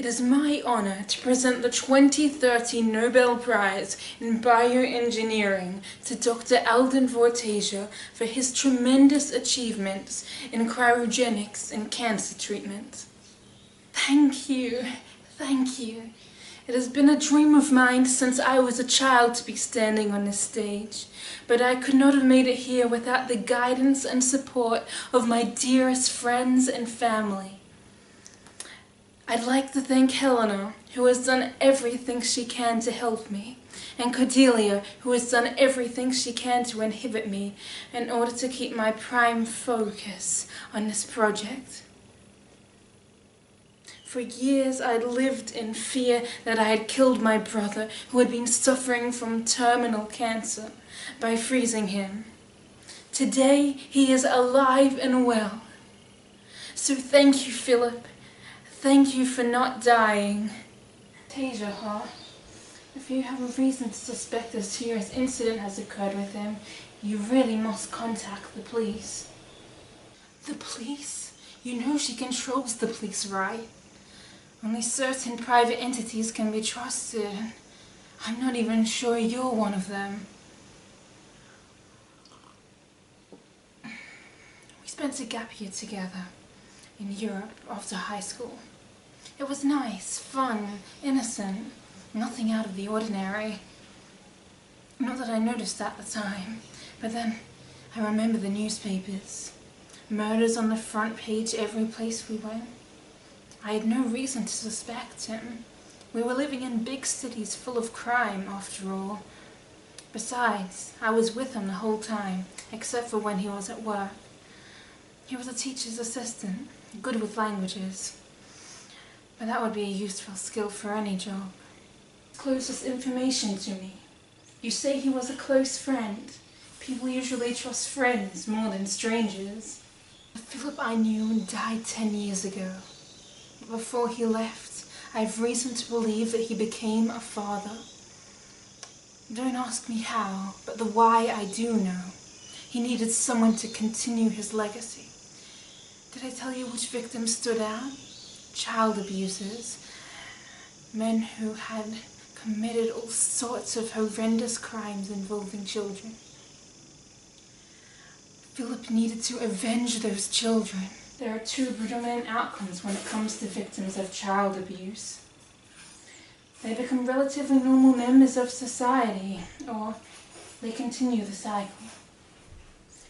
It is my honor to present the 2030 Nobel Prize in Bioengineering to Dr. Alden Vortasia for his tremendous achievements in cryogenics and cancer treatment. Thank you, thank you. It has been a dream of mine since I was a child to be standing on this stage, but I could not have made it here without the guidance and support of my dearest friends and family. I'd like to thank Helena, who has done everything she can to help me, and Cordelia, who has done everything she can to inhibit me in order to keep my prime focus on this project. For years I'd lived in fear that I had killed my brother, who had been suffering from terminal cancer, by freezing him. Today he is alive and well. So thank you, Philip. Thank you for not dying. Tasia, huh? If you have a reason to suspect a serious incident has occurred with him, you really must contact the police. The police? You know she controls the police, right? Only certain private entities can be trusted. I'm not even sure you're one of them. We spent a gap year together in Europe after high school. It was nice, fun, innocent, nothing out of the ordinary. Not that I noticed at the time, but then I remember the newspapers. Murders on the front page every place we went. I had no reason to suspect him. We were living in big cities full of crime, after all. Besides, I was with him the whole time, except for when he was at work. He was a teacher's assistant, good with languages. But that would be a useful skill for any job. Closest information to me. You say he was a close friend. People usually trust friends more than strangers. The Philip I knew died 10 years ago. But before he left, I have reason to believe that he became a father. Don't ask me how, but the why I do know. He needed someone to continue his legacy. Did I tell you which victims stood out? Child abusers, men who had committed all sorts of horrendous crimes involving children. Philip needed to avenge those children. There are two predominant outcomes when it comes to victims of child abuse. They become relatively normal members of society, or they continue the cycle.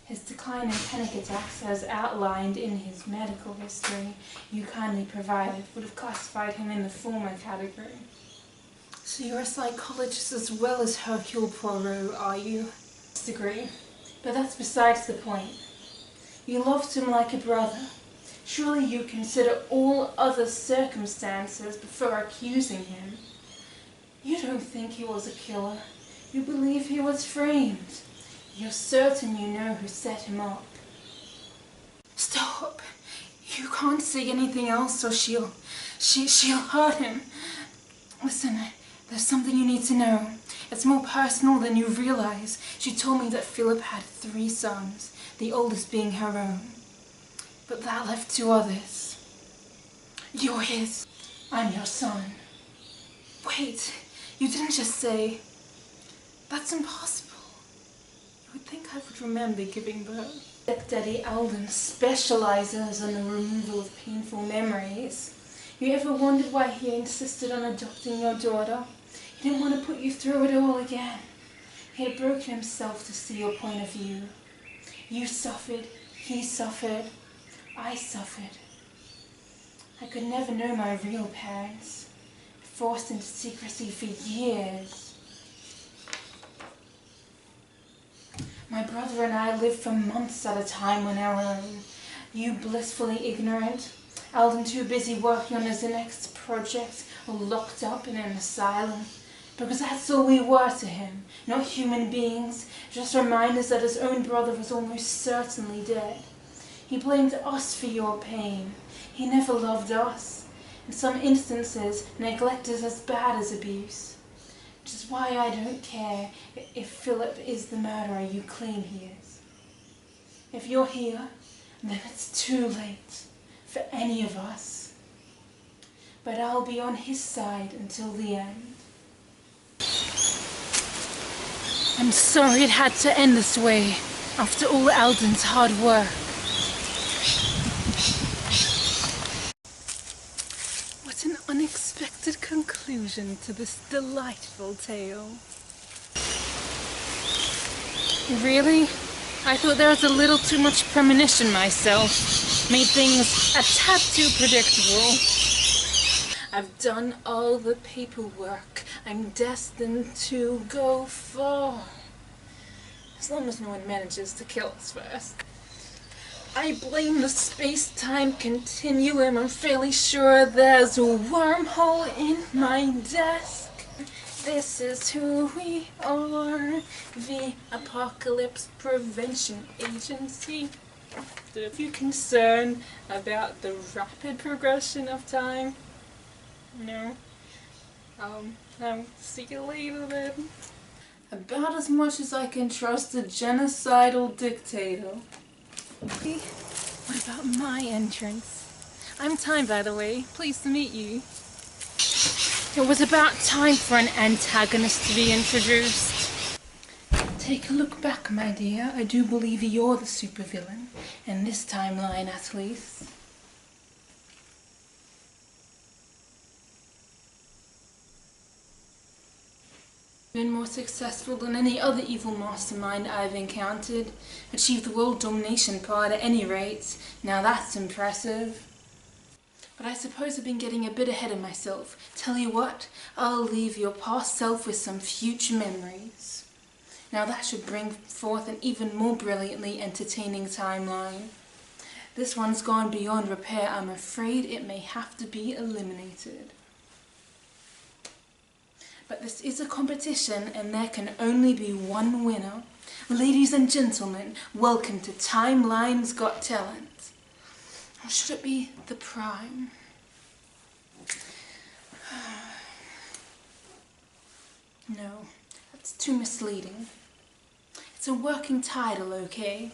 His decline in panic attacks, as outlined in his medical history you kindly provided, would have classified him in the former category. So you're a psychologist as well as Hercule Poirot, are you? Disagree, but that's besides the point. You loved him like a brother. Surely you consider all other circumstances before accusing him. You don't think he was a killer. You believe he was framed. You're certain you know who set him up. Stop! You can't say anything else or she'll hurt him. Listen, there's something you need to know. It's more personal than you realize. She told me that Philip had 3 sons, the oldest being her own. But that left 2 others. You're his. I'm your son. Wait, you didn't just say... That's impossible. I would think I would remember giving birth. Stepdaddy Alden specializes in the removal of painful memories. You ever wondered why he insisted on adopting your daughter? He didn't want to put you through it all again. He had broken himself to see your point of view. You suffered, he suffered, I suffered. I could never know my real parents, forced into secrecy for years. My brother and I lived for months at a time on our own. You blissfully ignorant, Alden too busy working on his next project, or locked up in an asylum. Because that's all we were to him, not human beings, just reminders that his own brother was almost certainly dead. He blamed us for your pain. He never loved us. In some instances, neglect is as bad as abuse. Which is why I don't care if Philip is the murderer you claim he is. If you're here, then it's too late for any of us. but I'll be on his side until the end. I'm sorry it had to end this way, after all Alden's hard work. What an unexpected conclusion to this delightful tale. Really? I thought there was a little too much premonition myself. Made things a tad too predictable. I've done all the paperwork. I'm destined to go far. As long as no one manages to kill us first. I blame the space-time continuum. I'm fairly sure there's a wormhole in my desk. This is who we are, the Apocalypse Prevention Agency. Are you concerned about the rapid progression of time? No? I'll see you later then. About as much as I can trust a genocidal dictator. What about my entrance? I'm Time, by the way. Pleased to meet you. It was about time for an antagonist to be introduced. Take a look back, my dear. I do believe you're the supervillain, in this timeline at least. Been more successful than any other evil mastermind I've encountered. Achieved the world domination part at any rate. Now that's impressive. But I suppose I've been getting a bit ahead of myself. Tell you what, I'll leave your past self with some future memories. Now that should bring forth an even more brilliantly entertaining timeline. This one's gone beyond repair. I'm afraid it may have to be eliminated. But this is a competition and there can only be one winner. Ladies and gentlemen, welcome to Timeline's Got Talent. Or should it be the Prime? No, that's too misleading. It's a working title, okay?